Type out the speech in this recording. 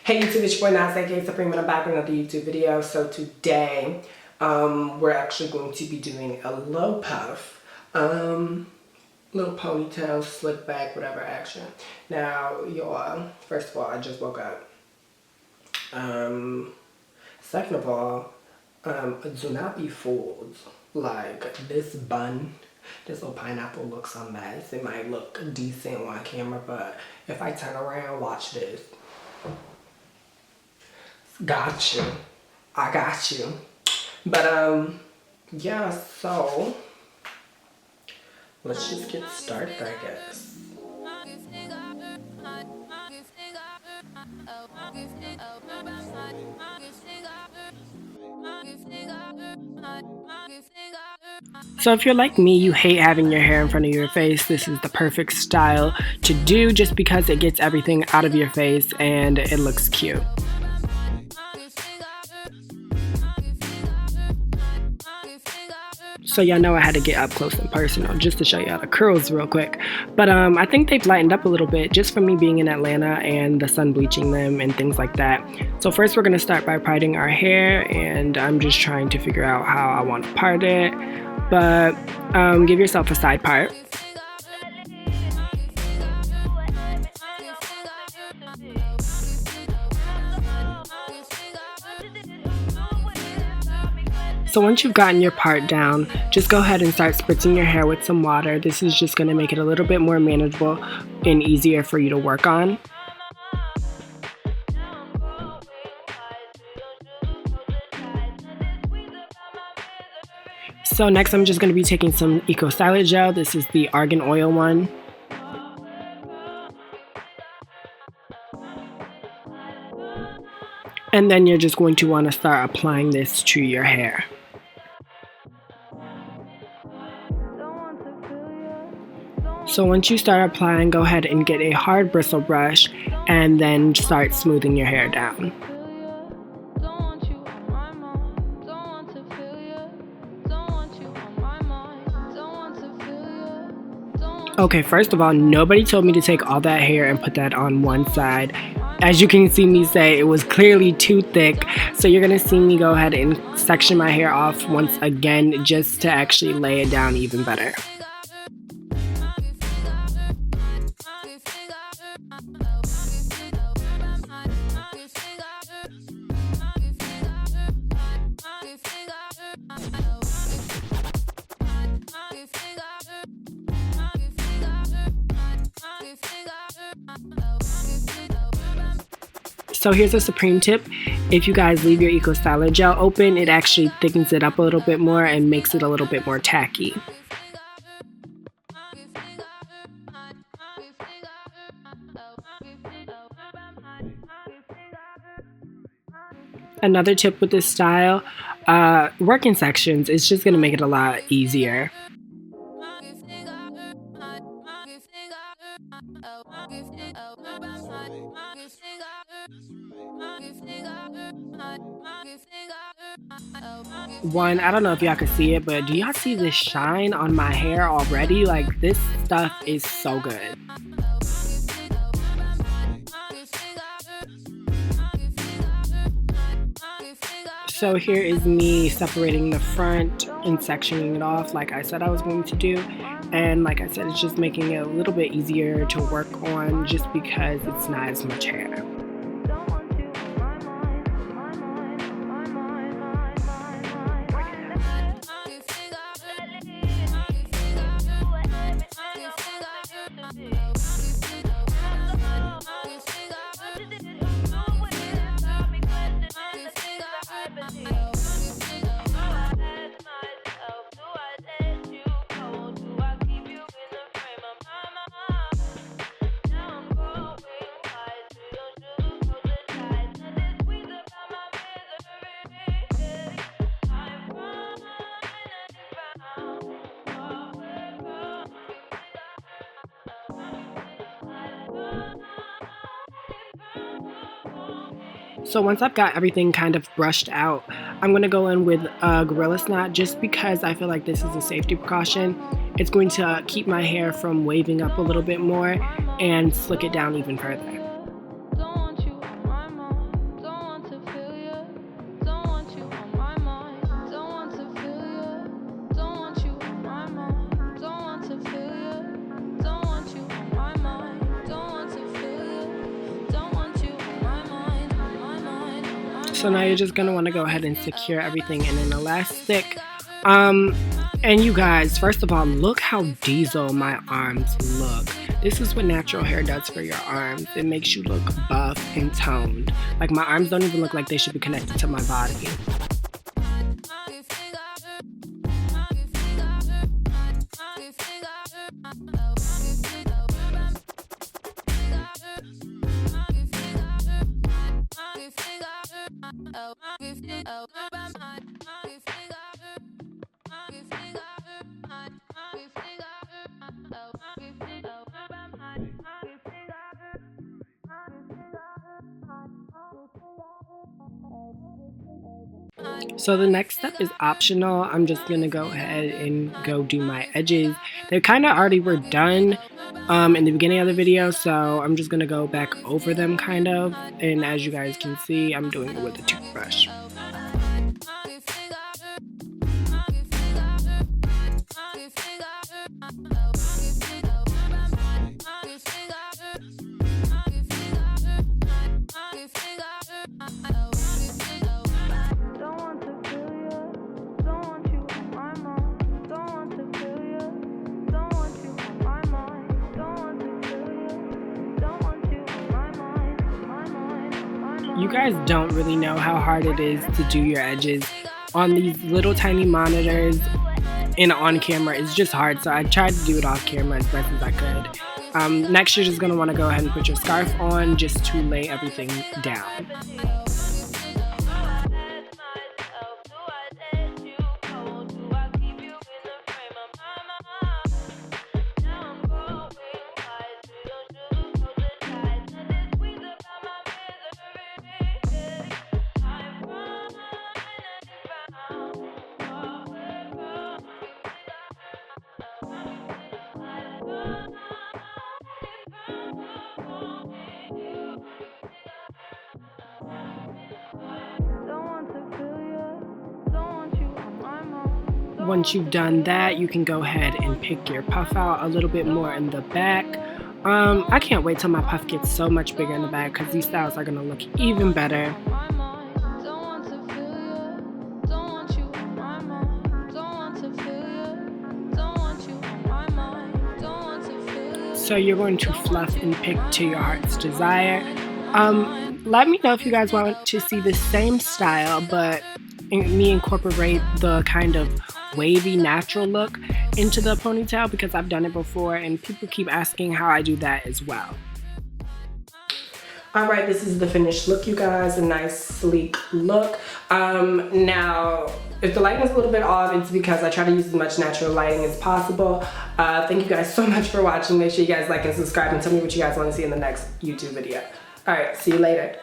Hey YouTube, it's your boy Nas, aka Supreme, and I'm back with another YouTube video. So today, we're actually going to be doing a low puff, little ponytail, slick back, whatever action. Now, y'all, first of all, I just woke up. Second of all, do not be fooled. Like, this bun, this little pineapple looks a mess. It might look decent on camera, but if I turn around, watch this. Got you. I got you. But, yeah, so let's just get started, I guess. So if you're like me, you hate having your hair in front of your face, this is the perfect style to do just because it gets everything out of your face and it looks cute. So y'all know I had to get up close and personal just to show y'all the curls real quick. But I think they've lightened up a little bit just from me being in Atlanta and the sun bleaching them and things like that. So first we're going to start by parting our hair, and I'm just trying to figure out how I want to part it. But give yourself a side part. So once you've gotten your part down, just go ahead and start spritzing your hair with some water. This is just going to make it a little bit more manageable and easier for you to work on. So next I'm just going to be taking some Eco Styler Gel. This is the Argon Oil one. And then you're just going to want to start applying this to your hair. So once you start applying, go ahead and get a hard bristle brush and then start smoothing your hair down. Okay, first of all, nobody told me to take all that hair and put that on one side. As you can see me say, it was clearly too thick. So you're going to see me go ahead and section my hair off once again just to actually lay it down even better. So here's a Supreme tip. If you guys leave your Eco Styler Gel open, it actually thickens it up a little bit more and makes it a little bit more tacky. Another tip with this style, work in sections. It's just going to make it a lot easier. One, I don't know if y'all can see it, but do y'all see this shine on my hair already? Like, this stuff is so good. So here is me separating the front and sectioning it off like I said I was going to do. And like I said, it's just making it a little bit easier to work on just because it's not as much hair. So once I've got everything kind of brushed out, I'm going to go in with a Gorilla Snot just because I feel like this is a safety precaution. It's going to keep my hair from waving up a little bit more and slick it down even further. So now you're just gonna want to go ahead and secure everything in an elastic. And you guys, first of all, look how diesel my arms look. This is what natural hair does for your arms. It makes you look buff and toned. Like, my arms don't even look like they should be connected to my body. So the next step is optional. I'm just gonna go ahead and go do my edges. They kind of already were done in the beginning of the video, so I'm just gonna go back over them kind of. And as you guys can see, I'm doing it with a toothbrush. You guys don't really know how hard it is to do your edges on these little tiny monitors and on camera. It's just hard, so I tried to do it off camera as best as I could. Next, you're just going to want to go ahead and put your scarf on just to lay everything down. Once you've done that, you can go ahead and pick your puff out a little bit more in the back. I can't wait till my puff gets so much bigger in the back because these styles are gonna look even better. So you're going to fluff and pick to your heart's desire. Let me know if you guys want to see the same style, but me incorporate the kind of wavy natural look into the ponytail, because I've done it before and people keep asking how I do that as well. Alright, this is the finished look, you guys. A nice sleek look. Now, if the lighting is a little bit off, it's because I try to use as much natural lighting as possible. Thank you guys so much for watching. Make sure you guys like and subscribe and tell me what you guys want to see in the next YouTube video. Alright, see you later.